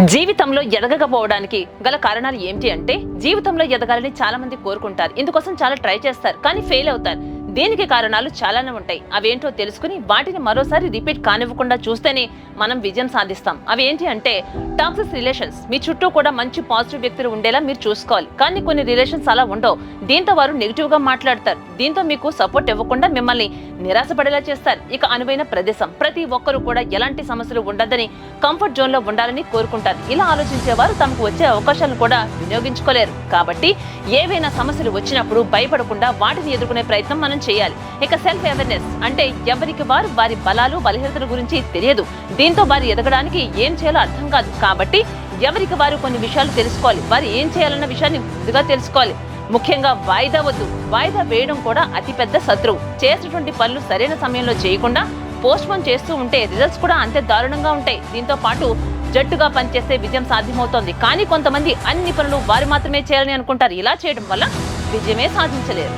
జీవితంలో ఎదగకపోవడానికి గల కారణాలు ఏంటి అంటే జీవితంలో ఎదగాలని చాలా మంది కోరుకుంటారు. ఇందుకోసం చాలా ట్రై చేస్తారు, కానీ ఫెయిల్ అవుతారు. దీనికి కారణాలు చాలానే ఉంటాయి. అవేంటో తెలుసుకుని వాటిని మరోసారి రిపీట్ కానివ్వకుండా చూస్తేనే మనం విజయం సాధిస్తాం. అవి ఏంటి అంటే టాక్సిక్ రిలేషన్స్. మీ చుట్టూ కూడా మంచి పాజిటివ్ వ్యక్తులు ఉండేలా మీరు చూసుకోవాలి, కానీ కొన్ని రిలేషన్స్ అలా ఉండవు. దీంతో వారు నెగిటివ్ గా మాట్లాడతారు. దీంతో మీకు సపోర్ట్ ఇవ్వకుండా మిమ్మల్ని నిరాశపడేలా చేస్తారు. ఇక అనువైన ప్రదేశం. ప్రతి ఒక్కరు కూడా ఎలాంటి సమస్యలు ఉండదని కంఫర్ట్ జోన్ లో ఉండాలని కోరుకుంటారు. ఇలా ఆలోచించేవారు తమకు వచ్చే అవకాశాలను కూడా వినియోగించుకోలేరు. కాబట్టి ఏవైనా సమస్యలు వచ్చినప్పుడు భయపడకుండా వాటిని ఎదుర్కొనే ప్రయత్నం మనం చేయాలి. ఇక సెల్ఫ్ అవేర్నెస్ అంటే ఎవరికి వారు వారి బలాలు బలహీనతల గురించి తెలియదు. దీంతో వారు ఎదగడానికి ఏం చేయాలో అర్థం కాదు. కాబట్టి ఎవరికి వారు కొన్ని విషయాలు తెలుసుకోవాలి. వారు ఏం చేయాలన్న విషయాన్ని ముందుగా తెలుసుకోవాలి. ముఖ్యంగా వాయిదా వద్దు. వాయిదా వేయడం కూడా అతిపెద్ద శత్రువు. చేసినటువంటి పనులు సరైన సమయంలో చేయకుండా పోస్ట్ పోన్ చేస్తూ ఉంటే రిజల్ట్స్ కూడా అంతే దారుణంగా ఉంటాయి. దీంతో పాటు జట్టుగా పనిచేస్తే విజయం సాధ్యమవుతోంది, కానీ కొంతమంది అన్ని పనులు వారు మాత్రమే చేయాలని అనుకుంటారు. ఇలా చేయడం వల్ల విజయమే సాధించలేరు.